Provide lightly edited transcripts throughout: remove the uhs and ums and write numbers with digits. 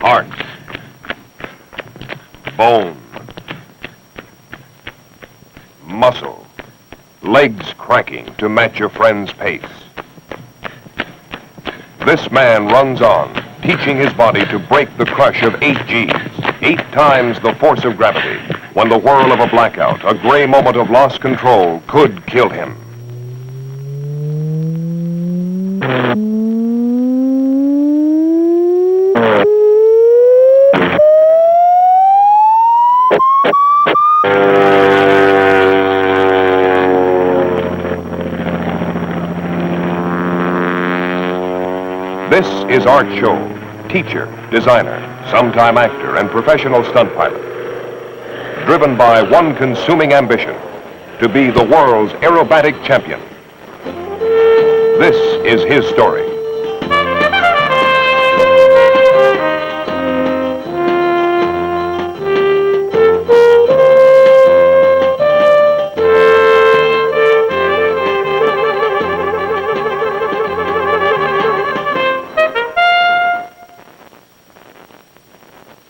Heart. Bone. Muscle. Legs cracking to match your friend's pace. This man runs on, teaching his body to break the crush of 8 Gs, 8 times the force of gravity, when the whirl of a blackout, a gray moment of lost control, could kill him. This is Art Scholl, teacher, designer, sometime actor, and professional stunt pilot. Driven by one consuming ambition, to be the world's aerobatic champion. This is his story.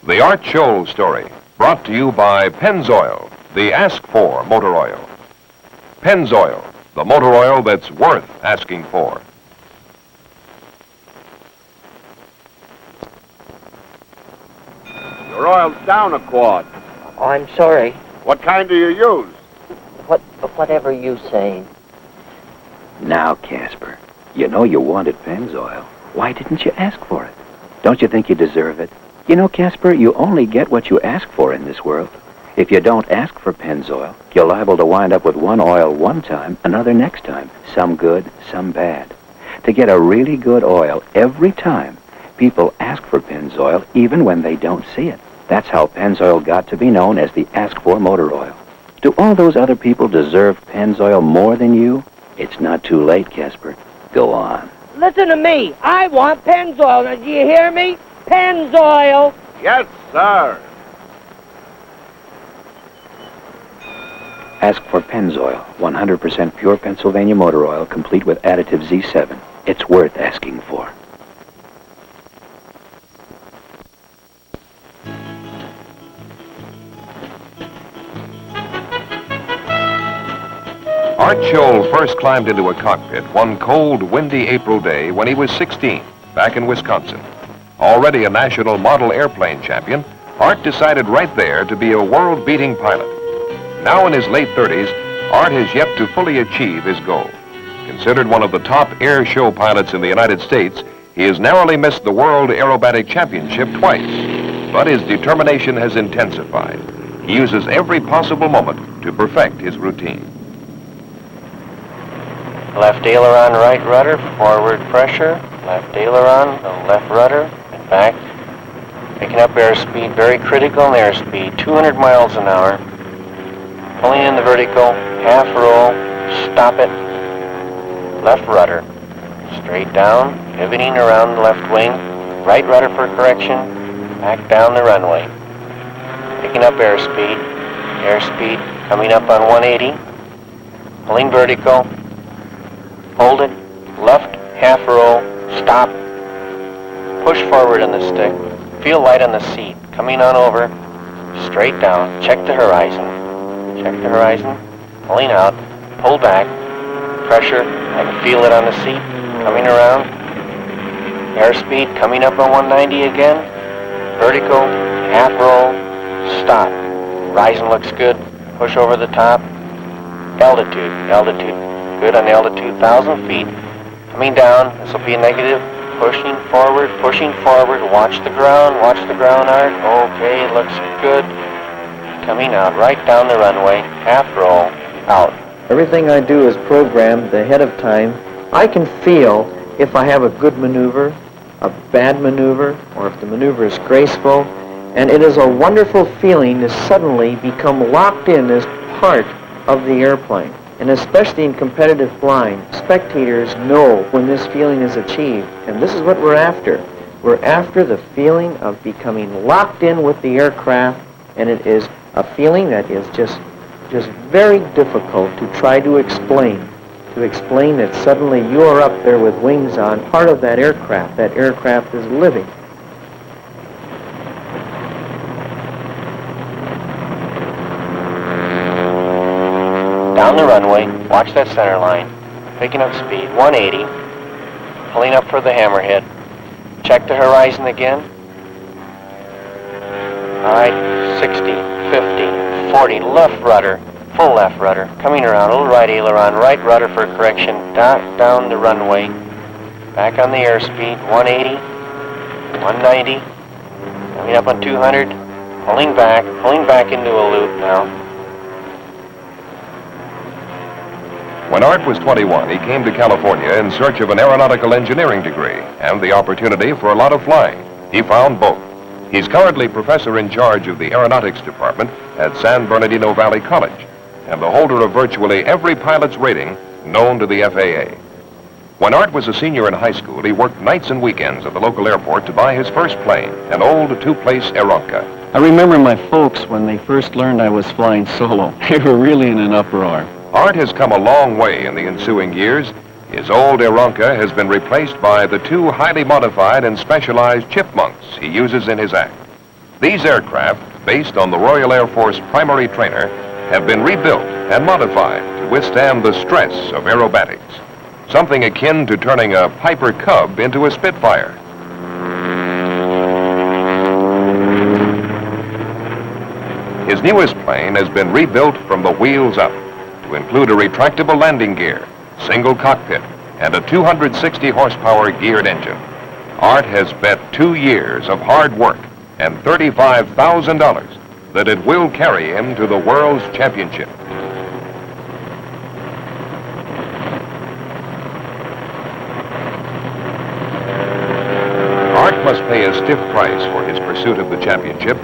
The Art Scholl story, brought to you by Pennzoil, the Ask For motor oil. Pennzoil, the motor oil that's worth asking for. Your oil's down a quart. Oh, I'm sorry. What kind do you use? Whatever you say. Now, Casper, you know you wanted Pennzoil. Why didn't you ask for it? Don't you think you deserve it? You know, Casper, you only get what you ask for in this world. If you don't ask for Pennzoil, you're liable to wind up with one oil one time, another next time. Some good, some bad. To get a really good oil every time, people ask for Pennzoil even when they don't see it. That's how Pennzoil got to be known as the Ask For motor oil. Do all those other people deserve Pennzoil more than you? It's not too late, Casper. Go on. Listen to me. I want Pennzoil. Now, do you hear me? Pennzoil. Yes, sir. Ask for Pennzoil, 100% pure Pennsylvania motor oil, complete with additive Z7. It's worth asking for. Art Scholl first climbed into a cockpit one cold, windy April day when he was 16, back in Wisconsin. Already a national model airplane champion, Art decided right there to be a world-beating pilot. Now in his late 30s, Art has yet to fully achieve his goal. Considered one of the top air show pilots in the United States, he has narrowly missed the World Aerobatic Championship twice. But his determination has intensified. He uses every possible moment to perfect his routine. Left aileron, right rudder, forward pressure, left aileron, left rudder, and back. Picking up airspeed, very critical in airspeed, 200 miles an hour. Pulling in the vertical, half roll, stop it, left rudder. Straight down, pivoting around the left wing, right rudder for correction, back down the runway. Picking up airspeed coming up on 180. Pulling vertical, hold it, left half roll, stop, push forward on the stick, feel light on the seat, coming on over, straight down, check the horizon, pulling out, pull back, pressure, I can feel it on the seat, coming around, airspeed coming up on 190 again, vertical, half roll, stop, horizon looks good, push over the top, altitude, good on the altitude, 1,000 feet. Coming down, this will be a negative. Pushing forward, watch the ground, Art. Okay, it looks good. Coming out, right down the runway, half roll, out. Everything I do is programmed ahead of time. I can feel if I have a good maneuver, a bad maneuver, or if the maneuver is graceful. And it is a wonderful feeling to suddenly become locked in as part of the airplane. And especially in competitive flying, spectators know when this feeling is achieved. And this is what we're after. We're after the feeling of becoming locked in with the aircraft, and it is a feeling that is just very difficult to try to explain. To explain that suddenly you are up there with wings on, part of that aircraft. That aircraft is living. down the runway, watch that center line, picking up speed, 180, pulling up for the hammerhead. Check the horizon again. All right, 60, 50, 40, left rudder, full left rudder, coming around, little right aileron, right rudder for correction, down the runway, back on the airspeed, 180, 190, coming up on 200, pulling back into a loop now. When Art was 21, he came to California in search of an aeronautical engineering degree and the opportunity for a lot of flying. He found both. He's currently professor in charge of the aeronautics department at San Bernardino Valley College and the holder of virtually every pilot's rating known to the FAA. When Art was a senior in high school, he worked nights and weekends at the local airport to buy his first plane, an old two-place Aeronca. I remember my folks when they first learned I was flying solo. They were really in an uproar. Art has come a long way in the ensuing years. His old Aeronca has been replaced by the two highly modified and specialized chipmunks he uses in his act. These aircraft, based on the Royal Air Force primary trainer, have been rebuilt and modified to withstand the stress of aerobatics, something akin to turning a Piper Cub into a Spitfire. His newest plane has been rebuilt from the wheels up to include a retractable landing gear, single cockpit, and a 260 horsepower geared engine. Art has bet 2 years of hard work and $35,000 that it will carry him to the World's Championship. Art must pay a stiff price for his pursuit of the championship.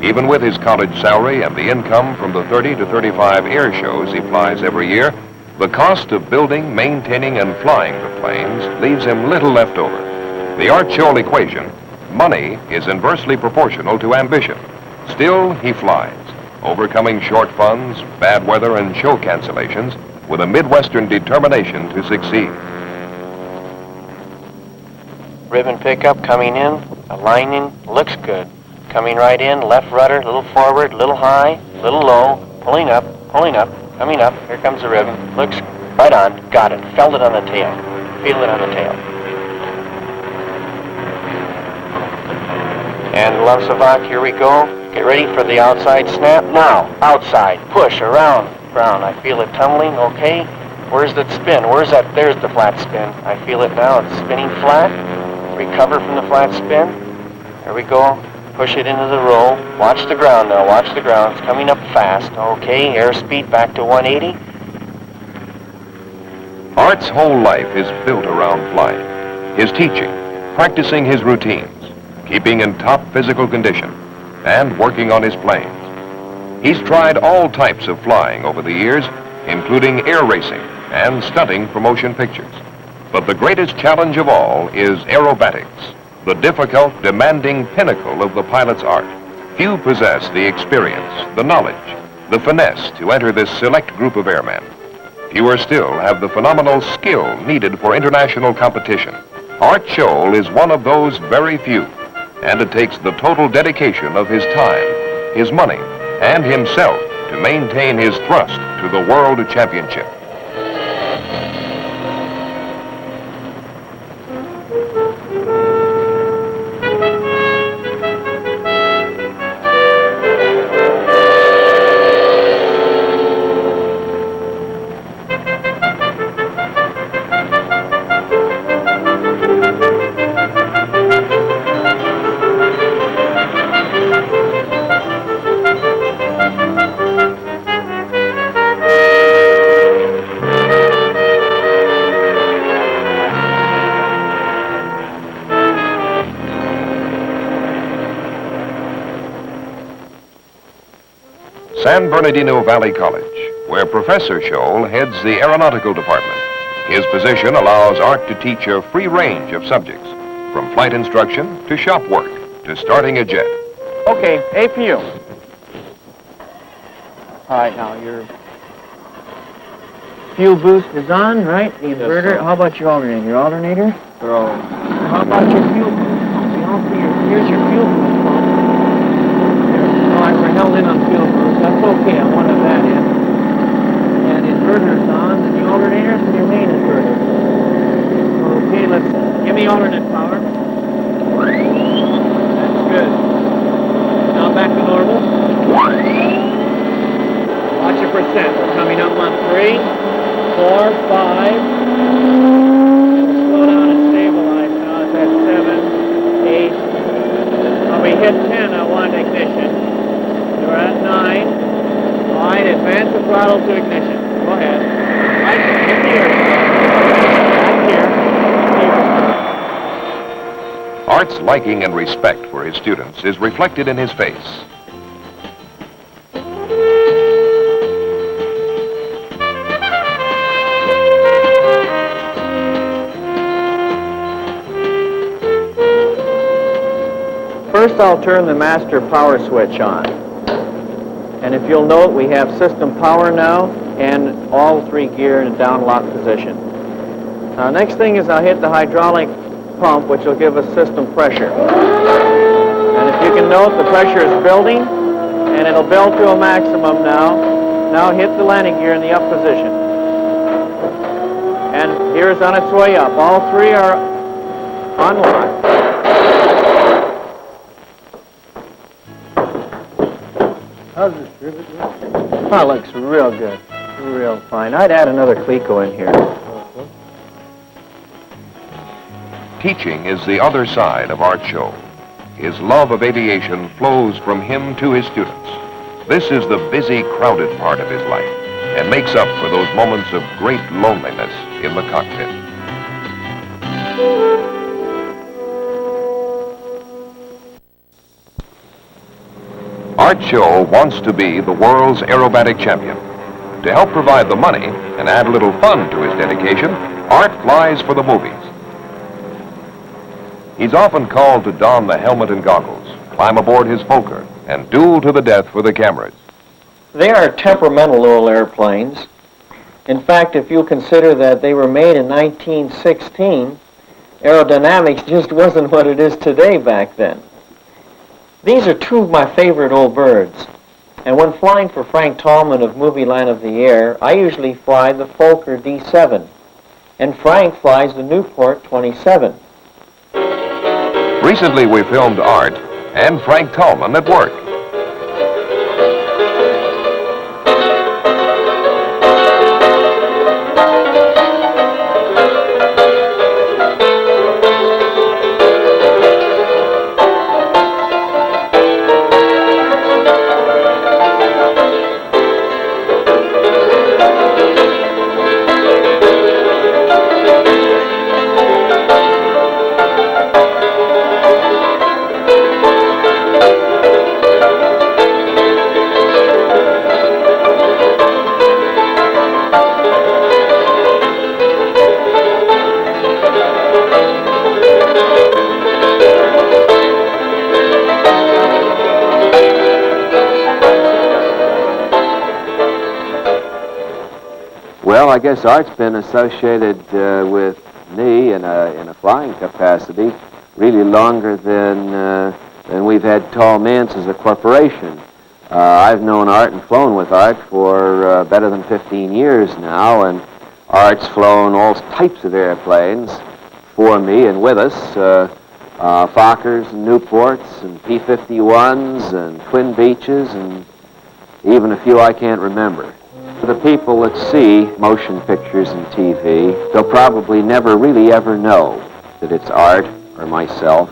Even with his college salary and the income from the 30 to 35 air shows he flies every year, the cost of building, maintaining, and flying the planes leaves him little left over. The Art Scholl equation, money is inversely proportional to ambition. Still, he flies, overcoming short funds, bad weather, and show cancellations with a Midwestern determination to succeed. Ribbon pickup coming in, aligning, looks good. Coming right in, left rudder, little forward, little high, little low, pulling up, coming up. Here comes the ribbon. Looks right on, got it. Felt it on the tail. Feel it on the tail. And Lavsavak, here we go. Get ready for the outside snap. Now, outside, push, around, ground. I feel it tumbling, okay. Where's that spin? Where's that? There's the flat spin. I feel it now. It's spinning flat. Recover from the flat spin. There we go. Push it into the roll. Watch the ground now. Watch the ground. It's coming up fast. Okay, airspeed back to 180. Art's whole life is built around flying. His teaching, practicing his routines, keeping in top physical condition, and working on his planes. He's tried all types of flying over the years, including air racing and stunting for motion pictures. But the greatest challenge of all is aerobatics, the difficult, demanding pinnacle of the pilot's art. Few possess the experience, the knowledge, the finesse to enter this select group of airmen. Fewer still have the phenomenal skill needed for international competition. Art Scholl is one of those very few, and it takes the total dedication of his time, his money, and himself to maintain his thrust to the World Championship. San Bernardino Valley College, where Professor Scholl heads the aeronautical department. His position allows Art to teach a free range of subjects, from flight instruction to shop work to starting a jet. Okay, A for you. All right, now your fuel boost is on, right? The inverter. How about your alternator? Your alternator? How about your fuel boost? You know, here's your fuel boost pump. All right, we're held in on fuel boost. That's okay. I wanted that in. And in inverters on, the new alternators and your main inverter. Okay, let's give me alternate power. That's good. Now back to normal. Watch your percent. We're coming up on 3, 4, 5. It'll slow down and stabilize now. It's at 7, 8. When we hit 10, I want ignition. We're at 9. All right, advance the throttle to ignition. Go ahead. Right here. Back here. Art's liking and respect for his students is reflected in his face. First, I'll turn the master power switch on. And if you'll note, we have system power now and all 3 gear in a down lock position. Next thing is I'll hit the hydraulic pump, which will give us system pressure. And if you can note, the pressure is building, and it'll build to a maximum now. Now hit the landing gear in the up position. And here it's on its way up. All 3 are on lock. How's this rivet look? Oh, it looks real good. Real fine. I'd add another Clico in here. Teaching is the other side of Art Scholl. His love of aviation flows from him to his students. This is the busy, crowded part of his life and makes up for those moments of great loneliness in the cockpit. Art Scholl wants to be the world's aerobatic champion. To help provide the money and add a little fun to his dedication, Art flies for the movies. He's often called to don the helmet and goggles, climb aboard his Fokker, and duel to the death for the cameras. They are temperamental little airplanes. In fact, if you consider that they were made in 1916, aerodynamics just wasn't what it is today back then. These are 2 of my favorite old birds. And when flying for Frank Tallman of Movie Line of the Air, I usually fly the Fokker D7. And Frank flies the Newport 27. Recently we filmed Art and Frank Tallman at work. Well, I guess Art's been associated with me in a flying capacity really longer than we've had Tall Mance as a corporation. I've known Art and flown with Art for better than 15 years now, and Art's flown all types of airplanes for me and with us, Fokkers and Newports and P-51s and Twin Beaches and even a few I can't remember. For the people that see motion pictures and TV, they'll probably never really ever know that it's Art or myself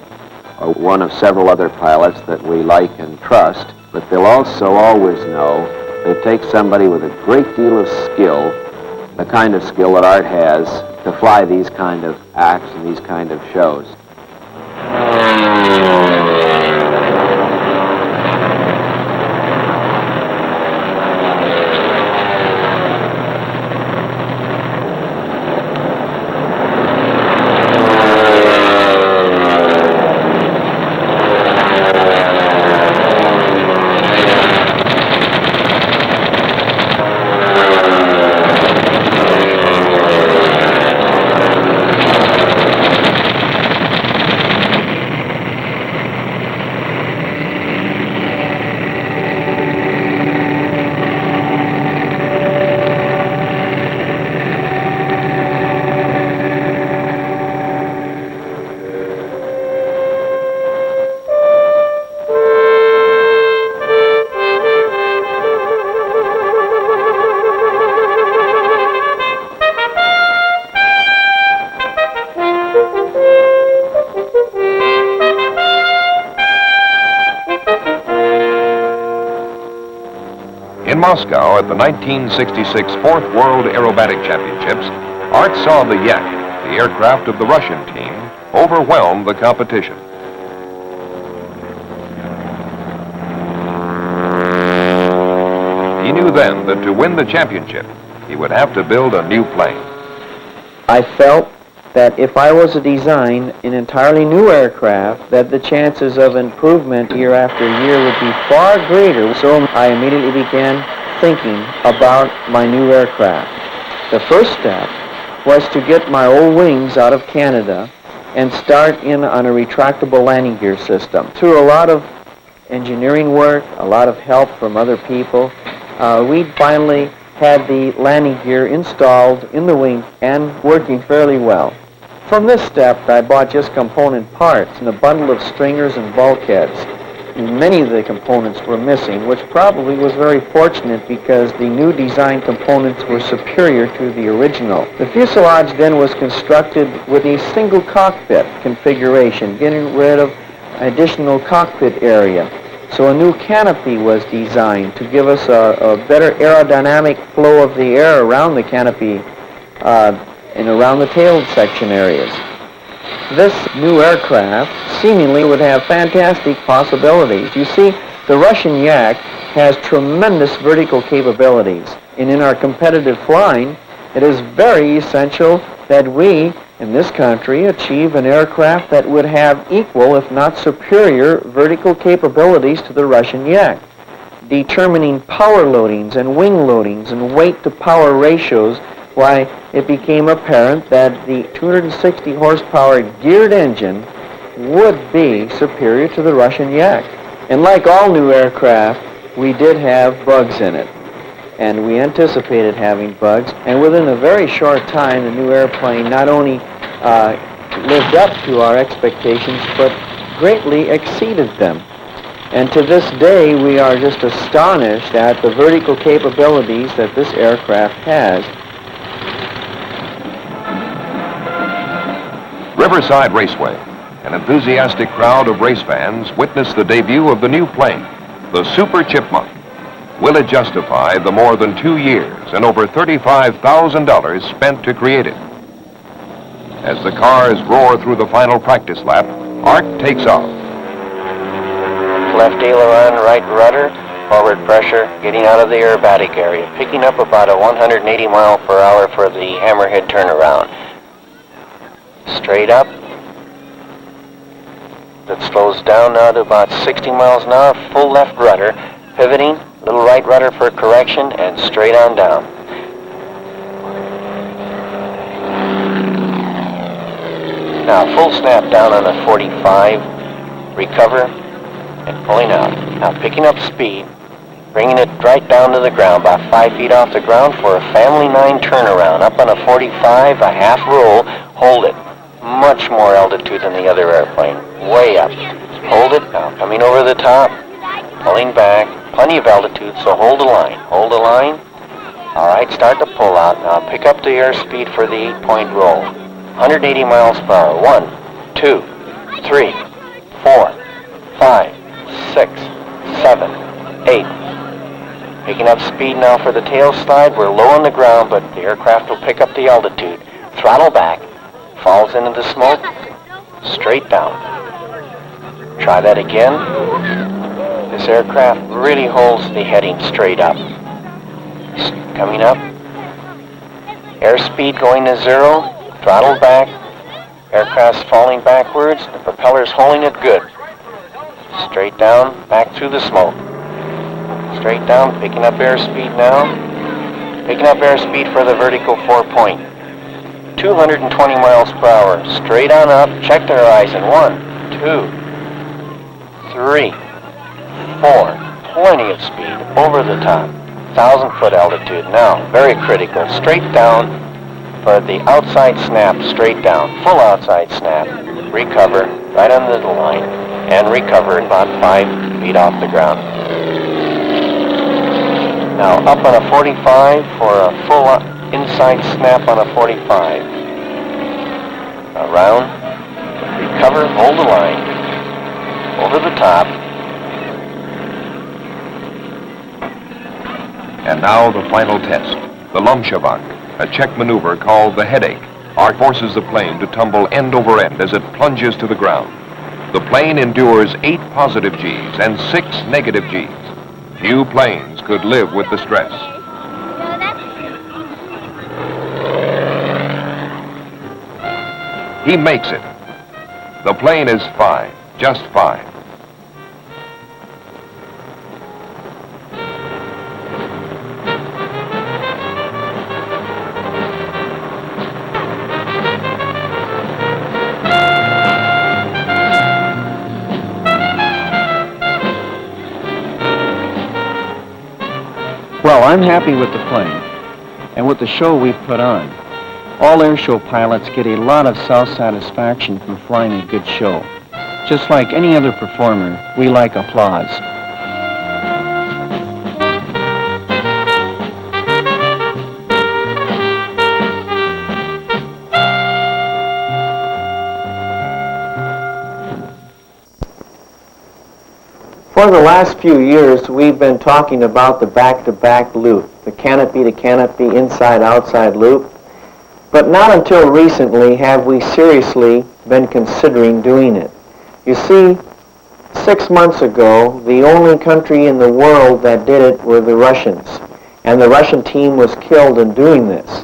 or one of several other pilots that we like and trust, but they'll also always know that it takes somebody with a great deal of skill, the kind of skill that Art has, to fly these kind of acts and these kind of shows. Moscow at the 1966 Fourth World Aerobatic Championships, Art saw the Yak, the aircraft of the Russian team, overwhelm the competition. He knew then that to win the championship, he would have to build a new plane. I felt that if I was to design an entirely new aircraft, that the chances of improvement year after year would be far greater. So I immediately began thinking about my new aircraft. The first step was to get my old wings out of Canada and start in on a retractable landing gear system. Through a lot of engineering work, a lot of help from other people, we finally had the landing gear installed in the wing and working fairly well. From this step, I bought just component parts and a bundle of stringers and bulkheads. Many of the components were missing, which probably was very fortunate because the new design components were superior to the original. The fuselage then was constructed with a single cockpit configuration, getting rid of additional cockpit area. So a new canopy was designed to give us a better aerodynamic flow of the air around the canopy and around the tail section areas. This new aircraft seemingly would have fantastic possibilities. You see, the Russian Yak has tremendous vertical capabilities, and in our competitive flying, it is very essential that we, in this country, achieve an aircraft that would have equal, if not superior, vertical capabilities to the Russian Yak. Determining power loadings and wing loadings and weight-to-power ratios, why, it became apparent that the 260 horsepower geared engine would be superior to the Russian Yak. And like all new aircraft, we did have bugs in it. And we anticipated having bugs, and within a very short time, the new airplane not only lived up to our expectations, but greatly exceeded them. And to this day, we are just astonished at the vertical capabilities that this aircraft has. Riverside Raceway, an enthusiastic crowd of race fans witnessed the debut of the new plane, the Super Chipmunk. Will it justify the more than 2 years and over $35,000 spent to create it? As the cars roar through the final practice lap, Art takes off. Left aileron, right rudder, forward pressure, getting out of the aerobatic area, picking up about a 180 mile per hour for the hammerhead turnaround. Straight up. That slows down now to about 60 miles an hour, full left rudder, pivoting, little right rudder for correction, and straight on down. Now full snap down on a 45, recover, and pulling out. Now picking up speed, bringing it right down to the ground, about 5 feet off the ground for a family 9 turnaround. Up on a 45, a half roll, hold it. Much more altitude than the other airplane, way up. Hold it, now coming over the top, pulling back, plenty of altitude, so hold the line. Hold the line. All right, start to pull out. Now pick up the airspeed for the 8-point roll. 180 miles per hour. 1, 2, 3, 4, 5, 6, 7, 8. Picking up speed now for the tail slide. We're low on the ground, but the aircraft will pick up the altitude. Throttle back. Falls into the smoke, straight down. Try that again. This aircraft really holds the heading straight up. Coming up. Airspeed going to 0, throttle back. Aircraft's falling backwards, the propeller's holding it good. Straight down, back through the smoke. Straight down, picking up airspeed now. Picking up airspeed for the vertical 4-point. 220 miles per hour, straight on up, check the horizon, 1, 2, 3, 4, plenty of speed, over the top, 1,000-foot altitude, now, very critical, straight down for the outside snap, straight down, full outside snap, recover, right under the line, and recover about 5 feet off the ground. Now, up on a 45 for a full inside snap on a 45. Around, recover, hold the line, over the top. And now the final test, the Lumshavak, a check maneuver called the headache. Art forces the plane to tumble end over end as it plunges to the ground. The plane endures 8 positive Gs and 6 negative Gs. Few planes could live with the stress. He makes it. The plane is fine, just fine. Well, I'm happy with the plane and with the show we've put on. All air show pilots get a lot of self-satisfaction from flying a good show. Just like any other performer, we like applause. For the last few years, we've been talking about the back-to-back loop, the canopy-to-canopy, inside-outside loop. But not until recently have we seriously been considering doing it. You see, 6 months ago, the only country in the world that did it were the Russians, and the Russian team was killed in doing this.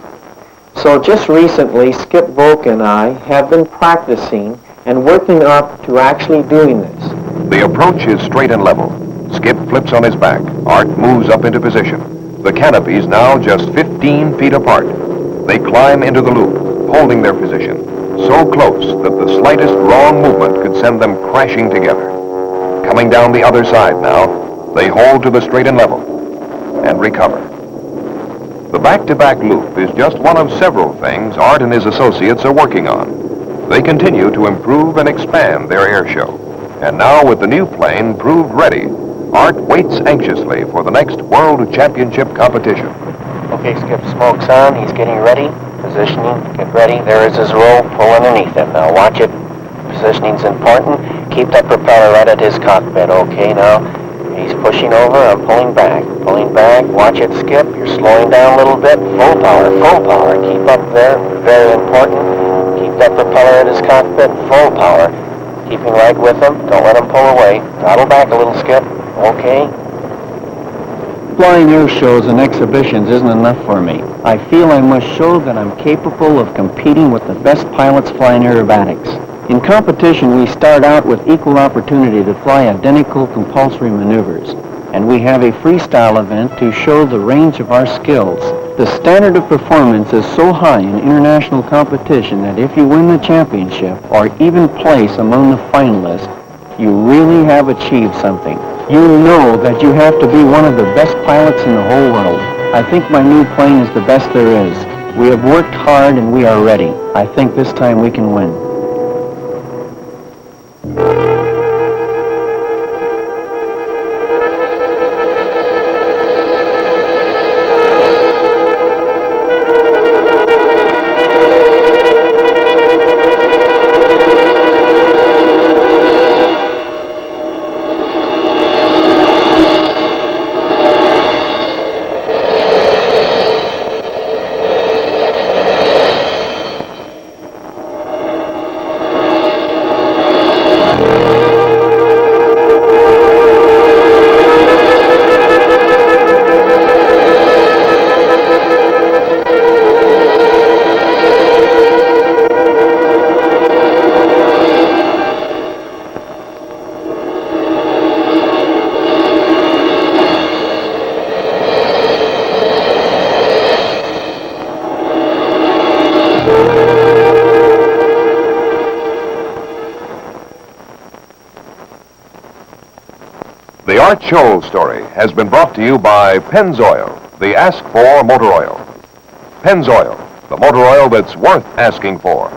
So just recently, Skip Volk and I have been practicing and working up to actually doing this. The approach is straight and level. Skip flips on his back. Art moves up into position. The canopies now just 15 feet apart. They climb into the loop, holding their position, so close that the slightest wrong movement could send them crashing together. Coming down the other side now, they hold to the straight and level and recover. The back-to-back loop is just one of several things Art and his associates are working on. They continue to improve and expand their air show. And now, with the new plane proved ready, Art waits anxiously for the next World Championship competition. Okay, Skip, smoke's on. He's getting ready. Positioning, get ready. There is his roll. Pull underneath him. Now watch it. Positioning's important. Keep that propeller right at his cockpit. Okay, now he's pushing over. I'm pulling back. Pulling back. Watch it, Skip. You're slowing down a little bit. Full power, full power. Keep up there. Very important. Keep that propeller at his cockpit. Full power. Keeping right with him. Don't let him pull away. Throttle back a little, Skip. Okay. Flying air shows and exhibitions isn't enough for me. I feel I must show that I'm capable of competing with the best pilots flying aerobatics. In competition, we start out with equal opportunity to fly identical compulsory maneuvers, and we have a freestyle event to show the range of our skills. The standard of performance is so high in international competition that if you win the championship or even place among the finalists, you really have achieved something. You know that you have to be one of the best pilots in the whole world. I think my new plane is the best there is. We have worked hard and we are ready. I think this time we can win. The Art Scholl story has been brought to you by Pennzoil, the Ask For motor oil. Pennzoil, the motor oil that's worth asking for.